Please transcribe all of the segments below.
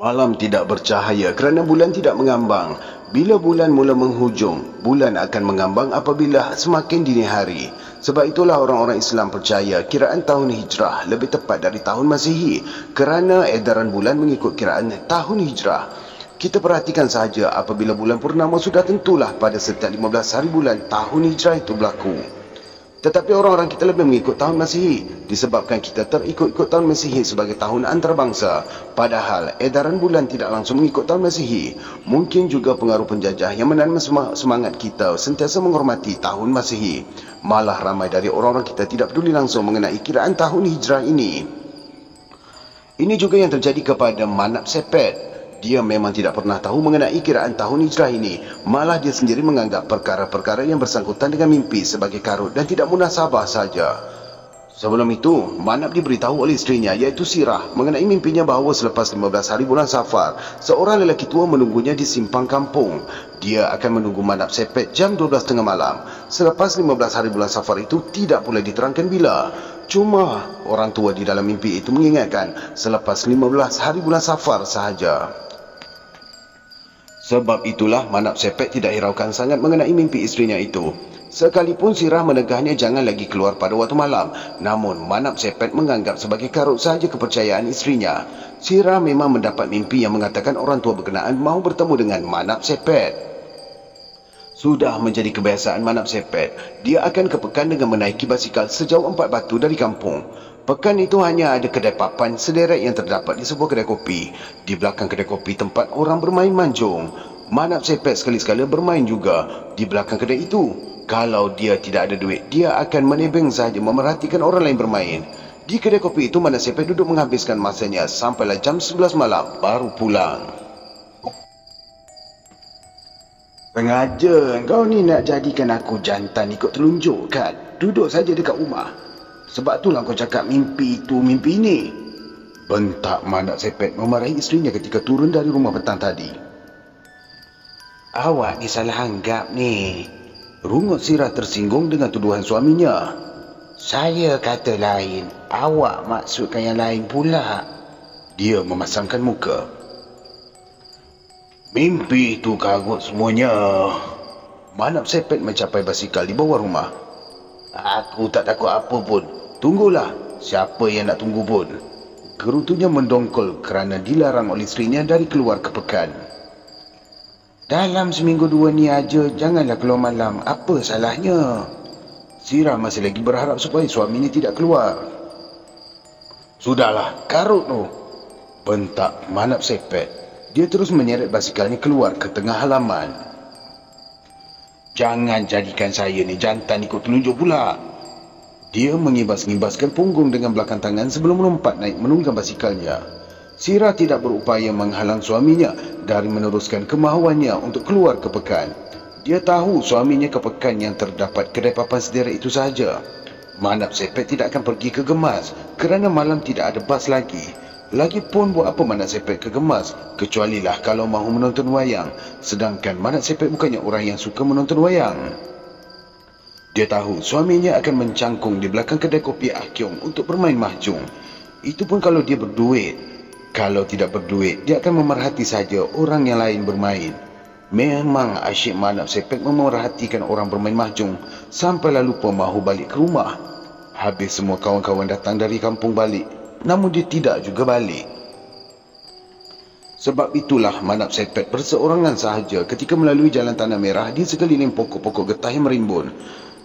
Malam tidak bercahaya kerana bulan tidak mengambang. Bila bulan mula menghujung, bulan akan mengambang apabila semakin dini hari. Sebab itulah orang-orang Islam percaya kiraan tahun Hijrah lebih tepat dari tahun Masihi kerana edaran bulan mengikut kiraan tahun Hijrah. Kita perhatikan sahaja apabila bulan purnama sudah tentulah pada setiap 15 hari bulan tahun Hijrah itu berlaku. Tetapi orang-orang kita lebih mengikut tahun Masihi disebabkan kita terikut-ikut tahun Masihi sebagai tahun antarabangsa. Padahal edaran bulan tidak langsung mengikut tahun Masihi. Mungkin juga pengaruh penjajah yang menanam semangat kita sentiasa menghormati tahun Masihi. Malah ramai dari orang-orang kita tidak peduli langsung mengenai kiraan tahun Hijrah ini. Ini juga yang terjadi kepada Manap Sepet. Dia memang tidak pernah tahu mengenai kiraan tahun Hijrah ini. Malah dia sendiri menganggap perkara-perkara yang bersangkutan dengan mimpi sebagai karut dan tidak munasabah saja. Sebelum itu, Manap diberitahu oleh isterinya iaitu Sirah mengenai mimpinya bahawa selepas 15 hari bulan Safar, seorang lelaki tua menunggunya di simpang kampung. Dia akan menunggu Manap Sepet jam 12 tengah malam. Selepas 15 hari bulan Safar itu tidak boleh diterangkan bila. Cuma orang tua di dalam mimpi itu mengingatkan selepas 15 hari bulan Safar sahaja. Sebab itulah Manap Sepet tidak hiraukan sangat mengenai mimpi isterinya itu. Sekalipun Sirah menegahnya jangan lagi keluar pada waktu malam, namun Manap Sepet menganggap sebagai karut sahaja kepercayaan isterinya. Sirah memang mendapat mimpi yang mengatakan orang tua berkenaan mahu bertemu dengan Manap Sepet. Sudah menjadi kebiasaan Manap Sepet, dia akan ke pekan dengan menaiki basikal sejauh 4 batu dari kampung. Pekan itu hanya ada kedai papan sederet yang terdapat di sebuah kedai kopi. Di belakang kedai kopi tempat orang bermain mahjong. Manap Sepet sekali-sekala bermain juga di belakang kedai itu. Kalau dia tidak ada duit, dia akan menebeng sahaja memerhatikan orang lain bermain. Di kedai kopi itu Manap Sepet duduk menghabiskan masanya sampailah jam 11 malam baru pulang. Sengaja kau ni nak jadikan aku jantan ikut telunjuk kan? Duduk saja dekat rumah. Sebab itulah kau cakap mimpi itu, mimpi ini. Bentak Manap Sepet memarahi isterinya ketika turun dari rumah petang tadi. Awak ni salah anggap ni. Rungut Sirah tersinggung dengan tuduhan suaminya. Saya kata lain, awak maksudkan yang lain pula. Dia memasangkan muka. Mimpi itu karut semuanya. Manap Sepet mencapai basikal di bawah rumah. Aku tak takut apa pun. Tunggulah, siapa yang nak tunggu pun. Gerutunya mendongkol kerana dilarang oleh isterinya dari keluar ke pekan. Dalam seminggu dua ni aja, janganlah keluar malam. Apa salahnya? Sirah masih lagi berharap supaya suaminya tidak keluar. Sudahlah, karut tu. Bentak Manap Sepet. Dia terus menyeret basikalnya keluar ke tengah halaman. Jangan jadikan saya ni jantan ikut telunjuk pula. Dia mengibas-ngibaskan punggung dengan belakang tangan sebelum melompat naik menunggang basikalnya. Sirah tidak berupaya menghalang suaminya dari meneruskan kemahuannya untuk keluar ke pekan. Dia tahu suaminya ke pekan yang terdapat kedai papan sederet itu sahaja. Manap Sepet tidak akan pergi ke Gemas kerana malam tidak ada bas lagi. Lagipun buat apa Manap Sepet ke Gemas kecualilah kalau mahu menonton wayang. Sedangkan Manap Sepet bukannya orang yang suka menonton wayang. Dia tahu suaminya akan mencangkung di belakang kedai kopi Akyong untuk bermain mahjong. Itu pun kalau dia berduit. Kalau tidak berduit, dia akan memerhati saja orang yang lain bermain. Memang asyik Manap Sepet memerhatikan orang bermain mahjong sampailah lupa mahu balik ke rumah. Habis semua kawan-kawan datang dari kampung balik, namun dia tidak juga balik. Sebab itulah Manap Sepet berseorangan sahaja ketika melalui jalan tanah merah di sekeliling pokok-pokok getah yang merimbun.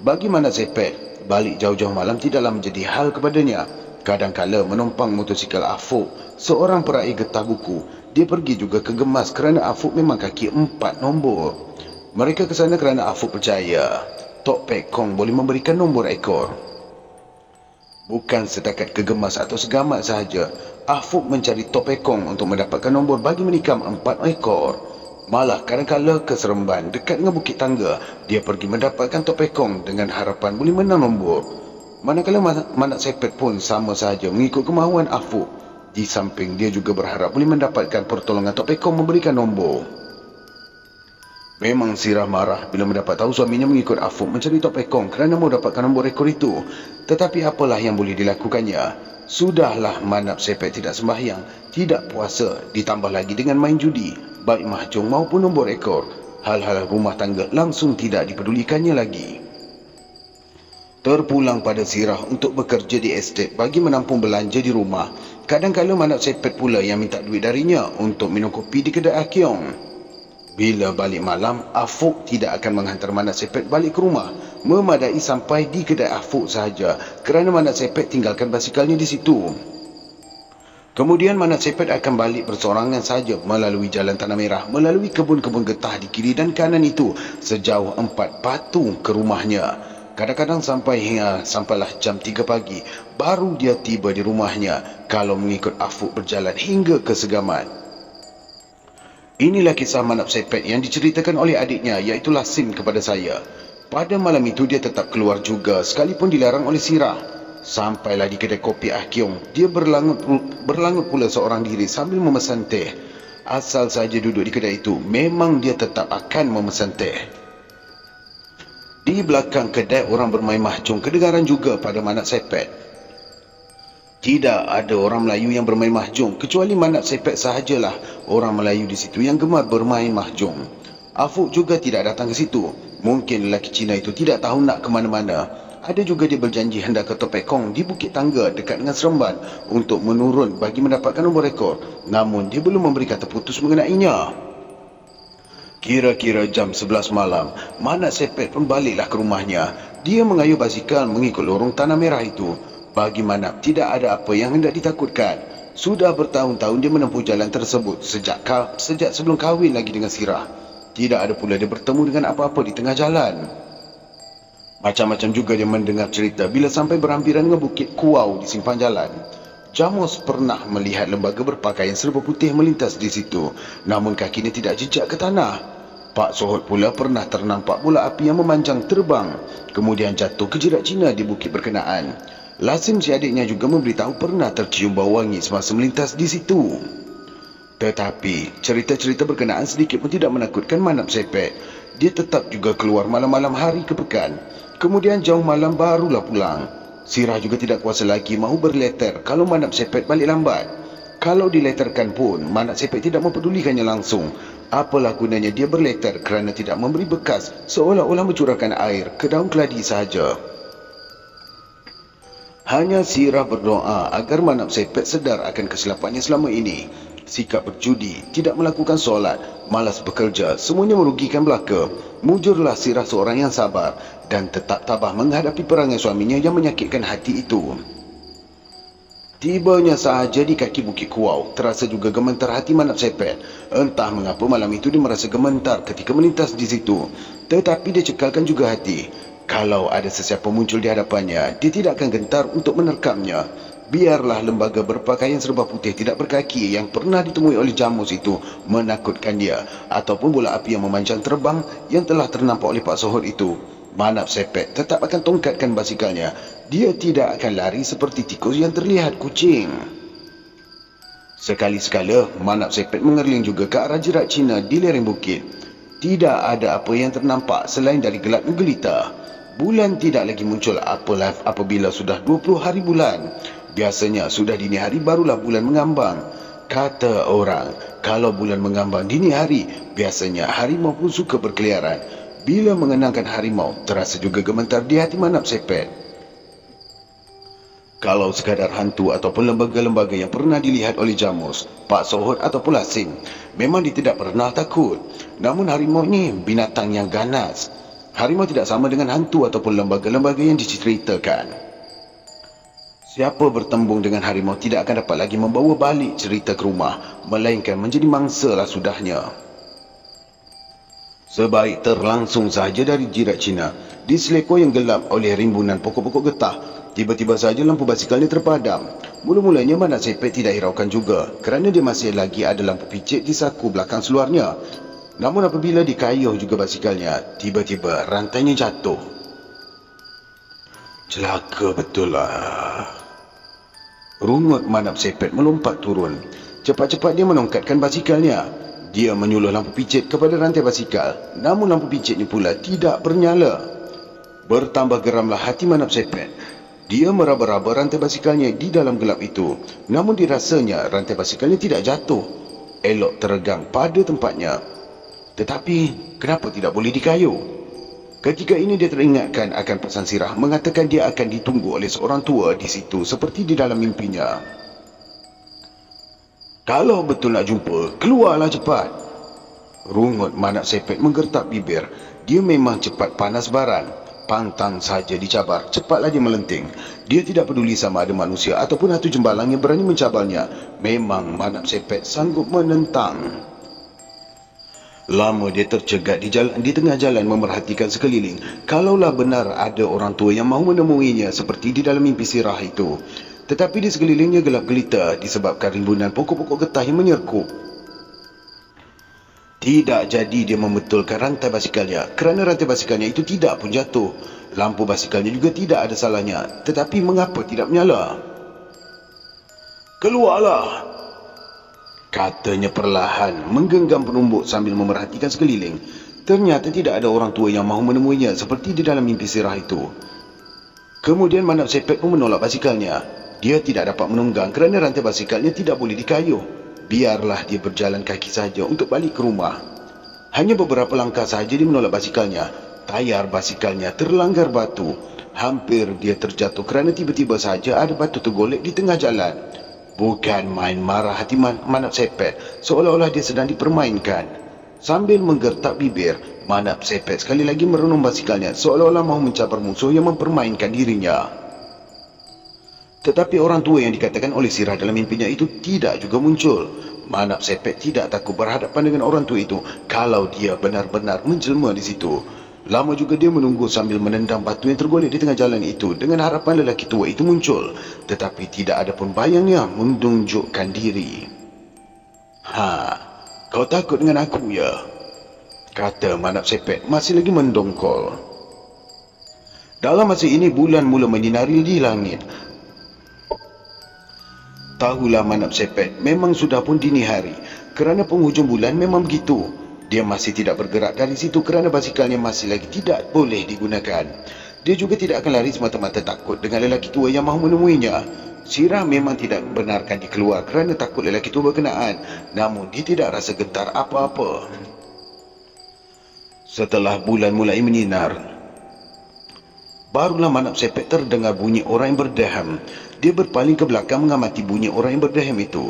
Bagi Manap Sepet, balik jauh-jauh malam tidaklah menjadi hal kepadanya. Kadangkala menumpang motosikal Afuk, seorang peraih getah buku. Dia pergi juga ke Gemas kerana Afuk memang kaki 4 nombor. Mereka ke sana kerana Afuk percaya Tok Pek Kong boleh memberikan nombor ekor. Bukan setakat ke Gemas atau Segamat sahaja, Afuk mencari Tok Pek Kong untuk mendapatkan nombor bagi menikam 4 ekor. Malah kadang-kala ke Seremban dekat dengan Bukit Tangga, dia pergi mendapatkan Tok Pek Kong dengan harapan boleh menang nombor. Manakala Manap Sepet pun sama sahaja mengikut kemahuan Afuk. Di samping dia juga berharap boleh mendapatkan pertolongan Tok Pek Kong memberikan nombor. Memang Sirah marah bila mendapat tahu suaminya mengikut Afuk mencari Tok Pek Kong kerana mahu dapatkan nombor ekor itu. Tetapi apalah yang boleh dilakukannya. Sudahlah Manap Sepet tidak sembahyang, tidak puasa, ditambah lagi dengan main judi, baik mahjong maupun nombor ekor. Hal-hal rumah tangga langsung tidak dipedulikannya lagi. Terpulang pada Sirah untuk bekerja di estet bagi menampung belanja di rumah. Kadang-kadang Manap Sepet pula yang minta duit darinya untuk minum kopi di kedai Akyong. Bila balik malam, Afuk tidak akan menghantar Manap Sepet balik ke rumah. Memadai sampai di kedai Afuk sahaja kerana Manap Sepet tinggalkan basikalnya di situ. Kemudian Manap Sepet akan balik bersorangan saja melalui jalan Tanah Merah, melalui kebun-kebun getah di kiri dan kanan itu sejauh 4 batu ke rumahnya. Kadang-kadang sampailah jam 3 pagi baru dia tiba di rumahnya kalau mengikut Afuk berjalan hingga ke Segamat. Inilah kisah Manap Sepet yang diceritakan oleh adiknya iaitu Lasim kepada saya. Pada malam itu dia tetap keluar juga sekalipun dilarang oleh Sirah. Sampailah di kedai kopi Akyong, dia berlangut pula seorang diri sambil memesan teh. Asal saja duduk di kedai itu, memang dia tetap akan memesan teh. Di belakang kedai orang bermain mahjong kedengaran juga pada Manap Sepet. Tidak ada orang Melayu yang bermain mahjong kecuali Manap Sepet sahajalah orang Melayu di situ yang gemar bermain mahjong. Afuk juga tidak datang ke situ. Mungkin lelaki Cina itu tidak tahu nak ke mana-mana. Ada juga dia berjanji hendak ke Topekong di Bukit Tangga dekat dengan Seremban untuk menurun bagi mendapatkan nombor rekod. Namun dia belum memberi kata putus mengenainya. Kira-kira jam 11 malam, Manap Sepet pun baliklah ke rumahnya. Dia mengayuh basikal mengikut lorong Tanah Merah itu. Bagi Manap tidak ada apa yang hendak ditakutkan. Sudah bertahun-tahun dia menempuh jalan tersebut sejak sebelum kahwin lagi dengan Sirah. Tidak ada pula dia bertemu dengan apa-apa di tengah jalan. Macam-macam juga dia mendengar cerita bila sampai berhampiran dengan Bukit Kuau di simpang jalan. Jamus pernah melihat lembaga berpakaian serba putih melintas di situ, namun kakinya tidak jejak ke tanah. Pak Sohot pula pernah ternampak bola api yang memanjang terbang, kemudian jatuh ke jerat Cina di bukit berkenaan. Lasim si adiknya juga memberitahu pernah tercium bau wangi semasa melintas di situ. Tetapi cerita-cerita berkenaan sedikit pun tidak menakutkan Manap Sepet. Dia tetap juga keluar malam-malam hari ke pekan. Kemudian jauh malam barulah pulang. Sirah juga tidak kuasa lagi mahu berleter kalau Manap Sepet balik lambat. Kalau dileterkan pun, Manap Sepet tidak mempedulikannya langsung. Apalah gunanya dia berleter kerana tidak memberi bekas, seolah-olah mencurahkan air ke daun keladi sahaja. Hanya Sirah berdoa agar Manap Sepet sedar akan kesilapannya selama ini. Sikap berjudi, tidak melakukan solat, malas bekerja, semuanya merugikan belaka. Mujurlah Sirah seorang yang sabar dan tetap tabah menghadapi perangai suaminya yang menyakitkan hati itu. Tibanya sahaja di kaki Bukit Kuau, terasa juga gemetar hati Manap Sepet. Entah mengapa malam itu dia merasa gemetar ketika melintas di situ. Tetapi dia cekalkan juga hati. Kalau ada sesiapa muncul di hadapannya, dia tidak akan gentar untuk menerkamnya. Biarlah lembaga berpakaian serba putih tidak berkaki yang pernah ditemui oleh Jamus itu menakutkan dia, ataupun bola api yang memanjang terbang yang telah ternampak oleh Pak Sohot itu. Manap Sepet tetap akan tongkatkan basikalnya. Dia tidak akan lari seperti tikus yang terlihat kucing. Sekali-sekala, Manap Sepet mengerling juga ke arah jerat Cina di lereng bukit. Tidak ada apa yang ternampak selain dari gelap gelita. Bulan tidak lagi muncul apabila sudah 20 hari bulan. Biasanya sudah dini hari barulah bulan mengambang. Kata orang, kalau bulan mengambang dini hari, biasanya harimau pun suka berkeliaran. Bila mengenangkan harimau, terasa juga gemetar di hati Manap Sepet. Kalau sekadar hantu ataupun lembaga-lembaga yang pernah dilihat oleh Jamus, Pak Sohot ataupun Lasim, memang dia tidak pernah takut. Namun harimau ni binatang yang ganas. Harimau tidak sama dengan hantu ataupun lembaga-lembaga yang diceritakan. Siapa bertembung dengan harimau tidak akan dapat lagi membawa balik cerita ke rumah, melainkan menjadi mangsa lah sudahnya. Sebaik terlangsung sahaja dari jirat Cina, diselekor yang gelap oleh rimbunan pokok-pokok getah, tiba-tiba sahaja lampu basikalnya terpadam. Mula-mulanya Manap Sepet tidak hiraukan juga, kerana dia masih lagi ada lampu picit di saku belakang seluarnya. Namun apabila dikayuh juga basikalnya, tiba-tiba rantainya jatuh. Celaka betul lah. Rungut Manap Sepet melompat turun. Cepat-cepat dia menongkatkan basikalnya. Dia menyuluh lampu picit kepada rantai basikal. Namun lampu picitnya pula tidak bernyala. Bertambah geramlah hati Manap Sepet. Dia meraba-raba rantai basikalnya di dalam gelap itu. Namun dirasanya rantai basikalnya tidak jatuh. Elok teregang pada tempatnya. Tetapi, kenapa tidak boleh dikayuh? Ketika ini dia teringatkan akan pesan Sirah mengatakan dia akan ditunggu oleh seorang tua di situ seperti di dalam mimpinya. Kalau betul nak jumpa, keluarlah cepat. Rungut Manak Sepet menggertak bibir. Dia memang cepat panas baran. Pantang saja dicabar, cepatlah dia melenting. Dia tidak peduli sama ada manusia ataupun hantu jembalang yang berani mencabarnya. Memang Manak Sepet sanggup menentang. Lama dia tercegat di tengah jalan memerhatikan sekeliling. Kalaulah benar ada orang tua yang mahu menemuinya seperti di dalam mimpi Sirah itu. Tetapi di sekelilingnya gelap gelita disebabkan rimbunan pokok-pokok getah yang menyerkup. Tidak jadi dia membetulkan rantai basikalnya kerana rantai basikalnya itu tidak pun jatuh. Lampu basikalnya juga tidak ada salahnya. Tetapi mengapa tidak menyala? Keluarlah, katanya perlahan menggenggam penumbuk sambil memerhatikan sekeliling. Ternyata tidak ada orang tua yang mahu menemuinya seperti di dalam mimpi Sirah itu. Kemudian Manak Sepet pun menolak basikalnya. Dia tidak dapat menunggang kerana rantai basikalnya tidak boleh dikayuh. Biarlah dia berjalan kaki saja untuk balik ke rumah. Hanya beberapa langkah saja dia menolak basikalnya. Tayar basikalnya terlanggar batu. Hampir dia terjatuh kerana tiba-tiba saja ada batu tergolek di tengah jalan. Bukan main marah hati Manak Sepet, seolah-olah dia sedang dipermainkan. Sambil menggertak bibir, Manak Sepet sekali lagi merenung basikalnya seolah-olah mahu mencabar musuh yang mempermainkan dirinya. Tetapi orang tua yang dikatakan oleh Sirah dalam mimpinya itu tidak juga muncul. Manak Sepet tidak takut berhadapan dengan orang tua itu kalau dia benar-benar menjelma di situ. Lama juga dia menunggu sambil menendang batu yang tergolek di tengah jalan itu dengan harapan lelaki tua itu muncul. Tetapi tidak ada pun bayangnya menunjukkan diri. Kau takut dengan aku ya? Kata Manak Sepet masih lagi mendongkol. Dalam masa ini bulan mula menyinari di langit. Tahulah Manak Sepet, memang sudah pun dini hari. Kerana penghujung bulan memang begitu. Dia masih tidak bergerak dari situ kerana basikalnya masih lagi tidak boleh digunakan. Dia juga tidak akan lari semata-mata takut dengan lelaki tua yang mahu menemuinya. Sirah memang tidak membenarkan dia keluar kerana takut lelaki tua berkenaan. Namun dia tidak rasa gentar apa-apa. Setelah bulan mulai menyinar, barulah Manak Sepet terdengar bunyi orang yang berdeham. Dia berpaling ke belakang mengamati bunyi orang yang berdeham itu.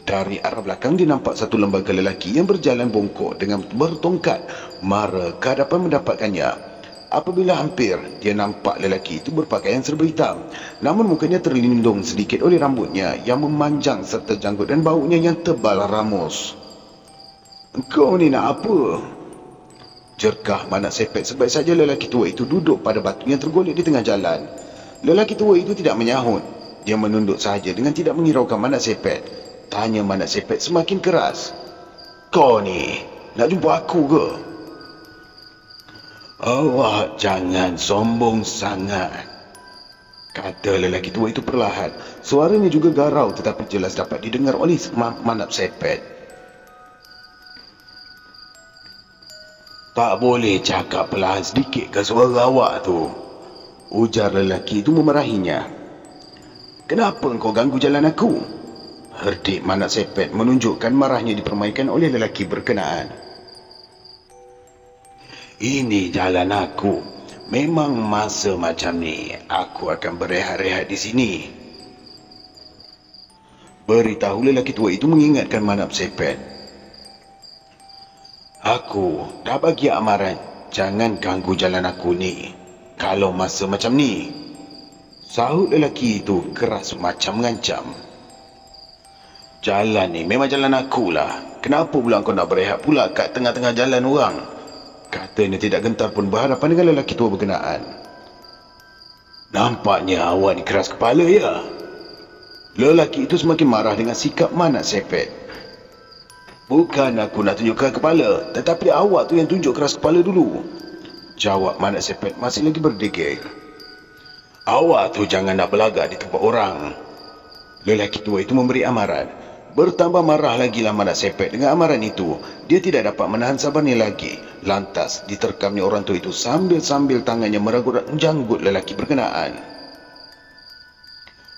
Dari arah belakang dia nampak satu lembaga lelaki yang berjalan bongkok dengan bertongkat mara ke hadapan mendapatkannya. Apabila hampir, dia nampak lelaki itu berpakaian serba hitam. Namun mukanya terlindung sedikit oleh rambutnya yang memanjang serta janggut dan baunya yang tebal ramus. "Kau ni nak apa?" jerkah Manak Sepet sebaik saja lelaki tua itu duduk pada batu yang tergolek di tengah jalan. Lelaki tua itu tidak menyahut. Dia menunduk sahaja dengan tidak menghiraukan Manak Sepet. Tanya Manak Sepet semakin keras. "Kau ni, nak jumpa aku ke?" "Awak jangan sombong sangat," kata lelaki tua itu perlahan. Suaranya juga garau tetapi jelas dapat didengar oleh Manak Sepet. "Tak boleh cakap perlahan sedikit ke suara awak tu?" ujar lelaki itu memarahinya. "Kenapa engkau ganggu jalan aku?" herdik Manak Sepet menunjukkan marahnya dipermainkan oleh lelaki berkenaan. "Ini jalan aku. Memang masa macam ni aku akan berehat-rehat di sini," beritahu lelaki tua itu mengingatkan Manak Sepet. "Aku dah bagi amaran, jangan ganggu jalan aku ni kalau masa macam ni," sahut lelaki itu keras macam mengancam. "Jalan ni memang jalan akulah. Kenapa pula kau nak berehat pula kat tengah-tengah jalan orang?" katanya tidak gentar pun berhadapan dengan lelaki tua berkenaan. "Nampaknya awak ni keras kepala ya?" Lelaki itu semakin marah dengan sikap Manak Sepet. "Bukan aku nak tunjukkan kepala, tetapi awak tu yang tunjuk keras kepala dulu," jawab Manak Sepet masih lagi berdegil. "Awak tu jangan nak belagak di tempat orang," lelaki tua itu memberi amaran. Bertambah marah lagilah Manak Sepet dengan amaran itu. Dia tidak dapat menahan sabarnya lagi. Lantas diterkamnya orang tua itu sambil-sambil tangannya meragut janggut lelaki berkenaan.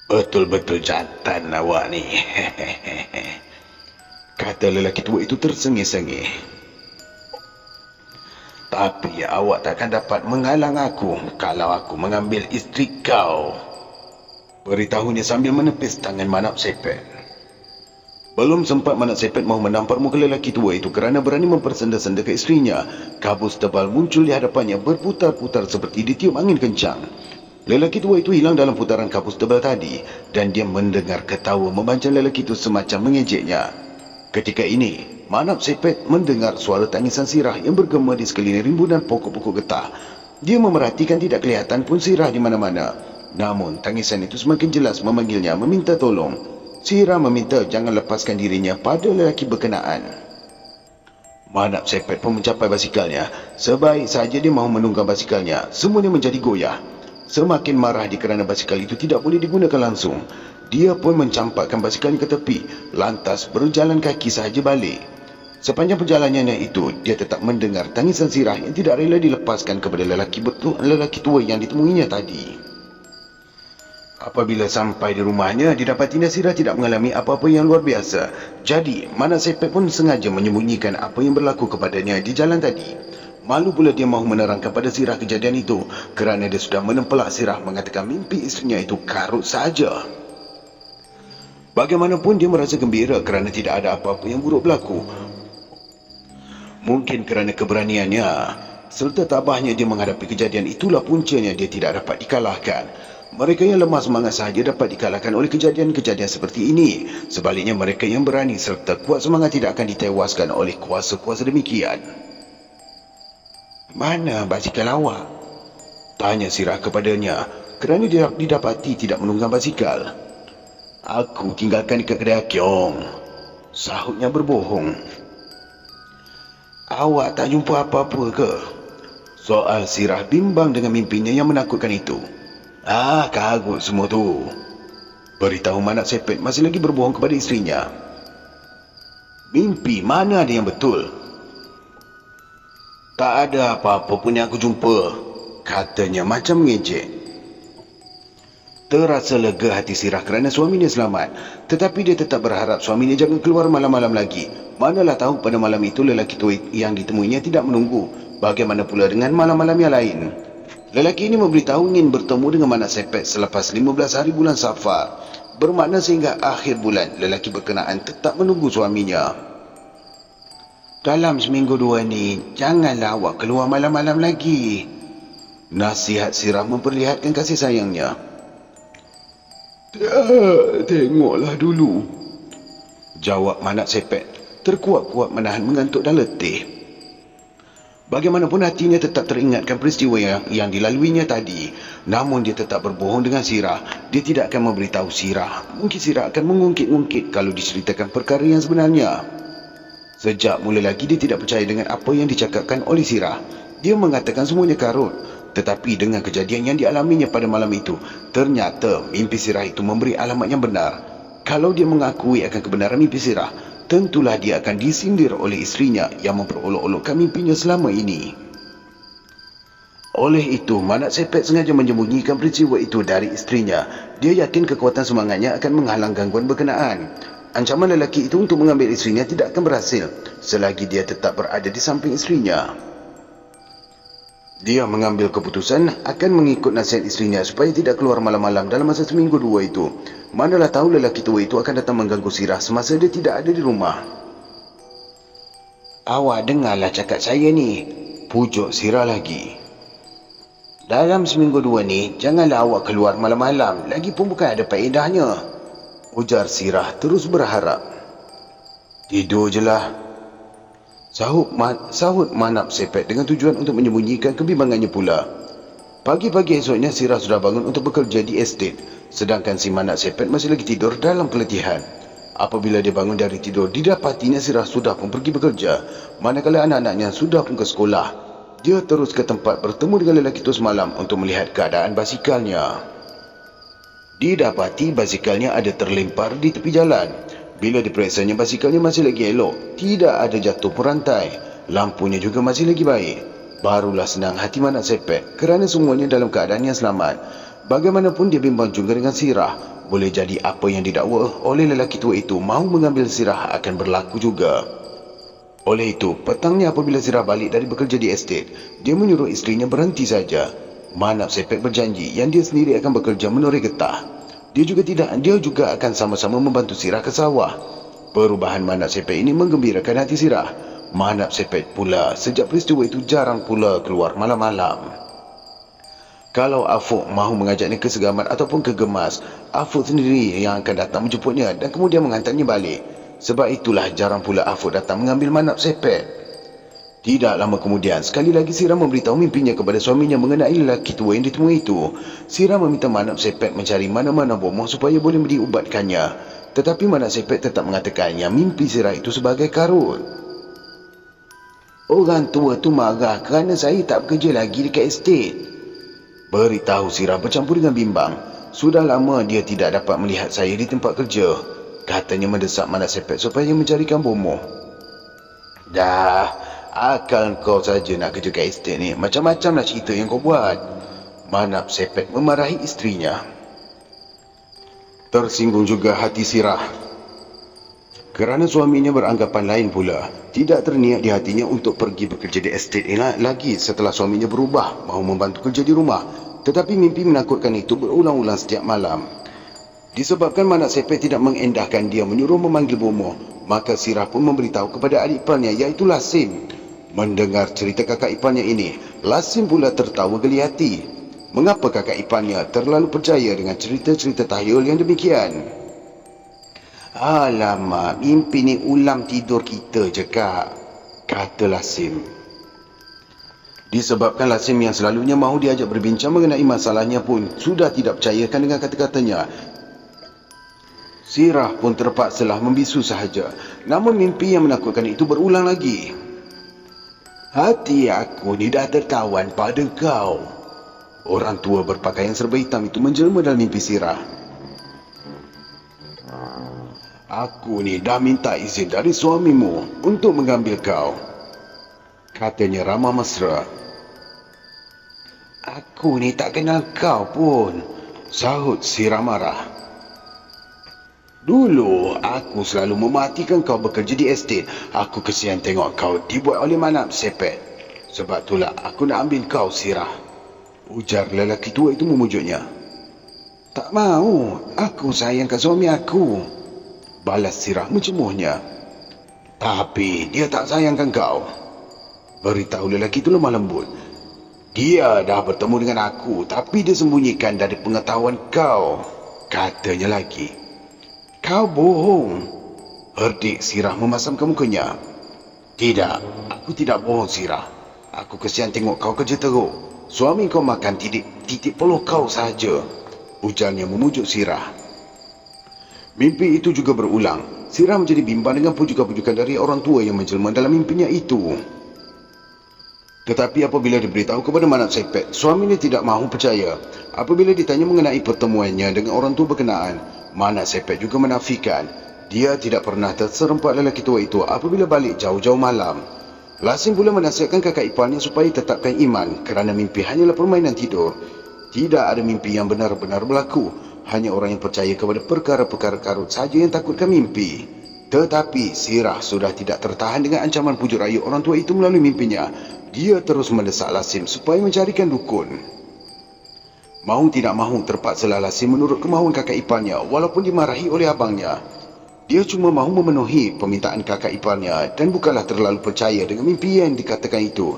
Betul-betul jantan awak ni. Kata lelaki tua itu tersengih-sengih. Tapi awak takkan dapat menghalang aku kalau aku mengambil isteri kau. Beritahunya sambil menepis tangan Manap Sepet. Belum sempat Manap Sepet mahu menampar muka lelaki tua itu kerana berani mempersenda-senda ke isterinya, kabus tebal muncul di hadapannya berputar-putar seperti ditiup angin kencang. Lelaki tua itu hilang dalam putaran kabus tebal tadi dan dia mendengar ketawa membancang lelaki itu semacam mengejeknya. Ketika ini, Manap Sepet mendengar suara tangisan Sirah yang bergema di sekeliling rimbunan pokok-pokok getah. Dia memerhatikan tidak kelihatan pun Sirah di mana-mana. Namun, tangisan itu semakin jelas memanggilnya meminta tolong. Sirah meminta jangan lepaskan dirinya pada lelaki berkenaan. Manap Sepet pun mencapai basikalnya. Sebaik saja dia mahu menunggang basikalnya, semuanya menjadi goyah. Semakin marah kerana basikal itu tidak boleh digunakan langsung. Dia pun mencampakkan basikalnya ke tepi, lantas berjalan kaki sahaja balik. Sepanjang perjalanannya itu, dia tetap mendengar tangisan Sirah yang tidak rela dilepaskan kepada lelaki tua yang ditemuinya tadi. Apabila sampai di rumahnya, didapatinya Sirah tidak mengalami apa-apa yang luar biasa. Jadi, Manap Sepet pun sengaja menyembunyikan apa yang berlaku kepadanya di jalan tadi. Malu pula dia mahu menerangkan pada Sirah kejadian itu kerana dia sudah menempelak Sirah mengatakan mimpi isterinya itu karut saja. Bagaimanapun dia merasa gembira kerana tidak ada apa-apa yang buruk berlaku. Mungkin kerana keberaniannya serta tabahnya dia menghadapi kejadian itulah puncanya dia tidak dapat dikalahkan. Mereka yang lemah semangat sahaja dapat dikalahkan oleh kejadian-kejadian seperti ini. Sebaliknya mereka yang berani serta kuat semangat tidak akan ditewaskan oleh kuasa-kuasa demikian. Mana basikal awak? Tanya Sirah kepadanya kerana dia didapati tidak menunggang basikal. Aku tinggalkan dekat kedai Akyong, sahutnya berbohong. Awak tak jumpa apa-apa ke? Soal Sirah bimbang dengan mimpinya yang menakutkan itu. Karut semua tu. Beritahu Manap Sepet masih lagi berbohong kepada isterinya. Mimpi mana ada yang betul? Tak ada apa-apa pun yang aku jumpa, katanya macam mengejek. Terasa lega hati Sirah kerana suaminya selamat. Tetapi dia tetap berharap suaminya jangan keluar malam-malam lagi. Manalah tahu pada malam itu lelaki tua yang ditemuinya tidak menunggu. Bagaimana pula dengan malam-malam yang lain? Lelaki ini memberitahu ingin bertemu dengan Manap Sepet selepas 15 hari bulan Safar. Bermakna sehingga akhir bulan lelaki berkenaan tetap menunggu suaminya. Dalam seminggu dua ni, janganlah awak keluar malam-malam lagi. Nasihat Sirah memperlihatkan kasih sayangnya. Tengoklah dulu, jawab Manap Sepet, terkuat-kuat menahan mengantuk dan letih. Bagaimanapun hatinya tetap teringatkan peristiwa yang dilaluinya tadi. Namun dia tetap berbohong dengan Sirah. Dia tidak akan memberitahu Sirah. Mungkin Sirah akan mengungkit-ungkit kalau diceritakan perkara yang sebenarnya. Sejak mula lagi dia tidak percaya dengan apa yang dicakapkan oleh Sirah. Dia mengatakan semuanya karut. Tetapi dengan kejadian yang dialaminya pada malam itu, ternyata mimpi Sirah itu memberi alamat yang benar. Kalau dia mengakui akan kebenaran mimpi Sirah, tentulah dia akan disindir oleh isterinya yang memperolok-olokkan mimpinya selama ini. Oleh itu, Manap Sepet sengaja menyembunyikan peristiwa itu dari isterinya. Dia yakin kekuatan semangatnya akan menghalang gangguan berkenaan. Ancaman lelaki itu untuk mengambil isterinya tidak akan berhasil selagi dia tetap berada di samping isterinya. Dia mengambil keputusan akan mengikut nasihat isterinya supaya tidak keluar malam-malam dalam masa seminggu dua itu. Manalah tahu lelaki tua itu akan datang mengganggu Sirah semasa dia tidak ada di rumah. Awak dengarlah cakap saya ni, pujuk Sirah lagi. Dalam seminggu dua ni, janganlah awak keluar malam-malam. Lagipun bukan ada faedahnya, ujar Sirah terus berharap. Tidur je lah, sahut Manap Sepet dengan tujuan untuk menyembunyikan kebimbangannya pula. Pagi-pagi esoknya Sirah sudah bangun untuk bekerja di estet, sedangkan si Manap Sepet masih lagi tidur dalam keletihan. Apabila dia bangun dari tidur, didapatinya Sirah sudah pun pergi bekerja, manakala anak-anaknya sudah pun ke sekolah. Dia terus ke tempat bertemu dengan lelaki itu semalam untuk melihat keadaan basikalnya. Didapati basikalnya ada terlempar di tepi jalan. Bila diperiksanya, basikalnya masih lagi elok, tidak ada jatuh perantai, lampunya juga masih lagi baik. Barulah senang hati Manap Sepet kerana semuanya dalam keadaan yang selamat. Bagaimanapun dia bimbang juga dengan Sirah. Boleh jadi apa yang didakwa oleh lelaki tua itu mahu mengambil Sirah akan berlaku juga. Oleh itu, petangnya apabila Sirah balik dari bekerja di estet, dia menyuruh isterinya berhenti saja. Manap Sepet berjanji yang dia sendiri akan bekerja menoreh getah. Dia juga akan sama-sama membantu Sirah ke sawah. Perubahan Manap Sepet ini menggembirakan hati Sirah. Manap Sepet pula sejak peristiwa itu jarang pula keluar malam-malam. Kalau Afuk mahu mengajaknya ke Segamat ataupun ke Gemas, Afuk sendiri yang akan datang menjemputnya dan kemudian menghantarnya balik. Sebab itulah jarang pula Afuk datang mengambil Manap Sepet. Tidak lama kemudian, sekali lagi Sirah memberitahu mimpinya kepada suaminya mengenai lelaki tua yang ditemui itu. Sirah meminta Manap Sepet mencari mana-mana bomoh supaya boleh diubatkannya. Tetapi Manap Sepet tetap mengatakan yang mimpi Sirah itu sebagai karut. Orang tua tu marah kerana saya tak bekerja lagi dekat estet, beritahu Sirah bercampur dengan bimbang. Sudah lama dia tidak dapat melihat saya di tempat kerja, katanya mendesak Manap Sepet supaya mencarikan bomoh. Dah, akal kau saja nak kerja kat estet ni. Macam-macam lah cerita yang kau buat. Manap Sepet memarahi isterinya. Tersinggung juga hati Sirah kerana suaminya beranggapan lain pula. Tidak terniat di hatinya untuk pergi bekerja di estet lagi setelah suaminya berubah mahu membantu kerja di rumah. Tetapi mimpi menakutkan itu berulang-ulang setiap malam. Disebabkan Manap Sepet tidak mengendahkan dia menyuruh memanggil bomoh, maka Sirah pun memberitahu kepada adik iparnya iaitu Lasim. Mendengar cerita kakak iparnya ini, Lasim pula tertawa geli hati. Mengapa kakak iparnya terlalu percaya dengan cerita-cerita tahyul yang demikian? Alamak, mimpi ni ulam tidur kita je kak, kata Lasim. Disebabkan Lasim yang selalunya mahu diajak berbincang mengenai masalahnya pun sudah tidak percayakan dengan kata-katanya, Sirah pun terpaksalah membisu sahaja. Namun mimpi yang menakutkan itu berulang lagi. Hati aku ni dah tertawan pada kau. Orang tua berpakaian serba hitam itu menjelma dalam mimpi Sirah. Aku ni dah minta izin dari suamimu untuk mengambil kau, katanya ramah mesra. Aku ni tak kenal kau pun, sahut Sirah marah. Dulu aku selalu mematikan kau bekerja di estet. Aku kesian tengok kau dibuat oleh Manap Sepet. Sebab itulah aku nak ambil kau, Sirah, ujar lelaki tua itu memujuknya. Tak mau, aku sayangkan suami aku, balas Sirah mencemuhnya. Tapi dia tak sayangkan kau, beritahu lelaki itu lemah lembut. Dia dah bertemu dengan aku, tapi dia sembunyikan dari pengetahuan kau, katanya lagi. Kau bohong, herdik Sirah memasamkan mukanya. Tidak, aku tidak bohong Sirah. Aku kesian tengok kau kerja teruk. Suami kau makan titik peluh kau sahaja, ujarnya memujuk Sirah. Mimpi itu juga berulang. Sirah menjadi bimbang dengan pujukan-pujukan dari orang tua yang menjelma dalam mimpinya itu. Tetapi apabila diberitahu kepada Manap Sepet, suaminya tidak mahu percaya. Apabila ditanya mengenai pertemuannya dengan orang tua berkenaan, Manap Sepet juga menafikan. Dia tidak pernah terserempak lelaki tua itu apabila balik jauh-jauh malam. Lasim pula menasihatkan kakak iparnya supaya tetapkan iman kerana mimpi hanyalah permainan tidur. Tidak ada mimpi yang benar-benar berlaku. Hanya orang yang percaya kepada perkara-perkara karut saja yang takutkan mimpi. Tetapi Sirah sudah tidak tertahan dengan ancaman pujuk rayu orang tua itu melalui mimpinya. Dia terus mendesak Lasim supaya mencarikan dukun. Mahu tidak mahu terpaksalah Lasim menurut kemahuan kakak iparnya walaupun dimarahi oleh abangnya. Dia cuma mahu memenuhi permintaan kakak iparnya dan bukanlah terlalu percaya dengan mimpi yang dikatakan itu.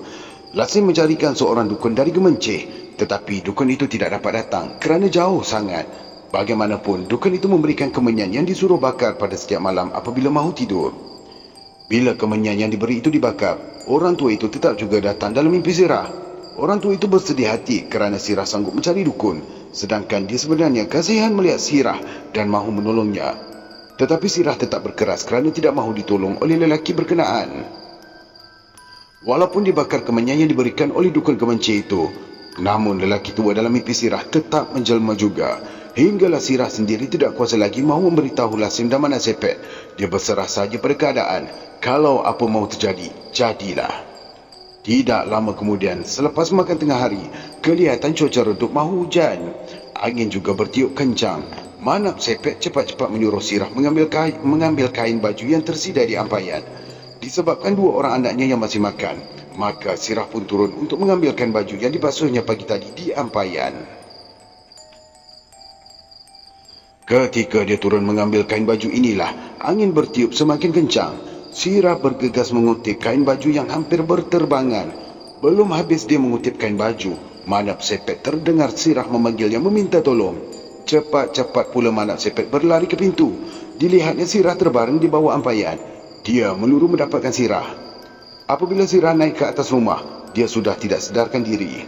Lasim mencarikan seorang dukun dari Gemencih, tetapi dukun itu tidak dapat datang kerana jauh sangat. Bagaimanapun, dukun itu memberikan kemenyan yang disuruh bakar pada setiap malam apabila mahu tidur. Bila kemenyan yang diberi itu dibakar, orang tua itu tetap juga datang dalam mimpi Sirah. Orang tua itu bersedih hati kerana Sirah sanggup mencari dukun, sedangkan dia sebenarnya kasihan melihat Sirah dan mahu menolongnya. Tetapi Sirah tetap berkeras kerana tidak mahu ditolong oleh lelaki berkenaan. Walaupun dibakar kemenyan yang diberikan oleh dukun Gemencih itu, namun lelaki tua dalam mimpi Sirah tetap menjelma juga. Hinggalah Sirah sendiri tidak kuasa lagi mahu memberitahu Lasim dan Manap Sepet. Dia berserah saja pada keadaan. Kalau apa mahu terjadi, jadilah. Tidak lama kemudian, selepas makan tengah hari, kelihatan cuaca redup mahu hujan. Angin juga bertiup kencang. Manap Sepet cepat-cepat menyuruh Sirah mengambil kain baju yang tersidai di ampaian. Disebabkan dua orang anaknya yang masih makan, maka Sirah pun turun untuk mengambil kain baju yang dibasuhnya pagi tadi di ampaian. Ketika dia turun mengambil kain baju inilah, angin bertiup semakin kencang. Sirah bergegas mengutip kain baju yang hampir berterbangan. Belum habis dia mengutip kain baju, Manap Sepet terdengar Sirah memanggilnya meminta tolong. Cepat-cepat pula Manap Sepet berlari ke pintu. Dilihatnya Sirah terbaring di bawah ampaian. Dia meluru mendapatkan Sirah. Apabila Sirah naik ke atas rumah, dia sudah tidak sedarkan diri.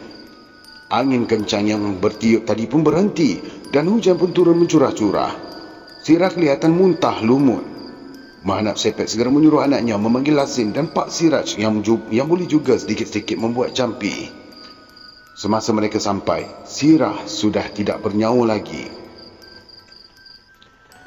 Angin kencang yang bertiup tadi pun berhenti dan hujan pun turun mencurah-curah. Sirah kelihatan muntah lumut. Manap Sepet segera menyuruh anaknya memanggil Lasim dan Pak Siraj yang boleh juga sedikit-sedikit membuat campi. Semasa mereka sampai, Sirah sudah tidak bernyawa lagi.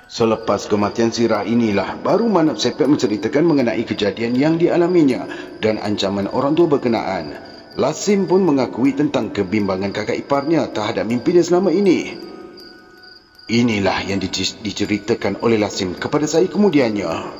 Selepas kematian Sirah inilah, baru Manap Sepet menceritakan mengenai kejadian yang dialaminya dan ancaman orang tua berkenaan. Lasim pun mengakui tentang kebimbangan kakak iparnya terhadap mimpinya selama ini. Inilah yang diceritakan oleh Lasim kepada saya kemudiannya.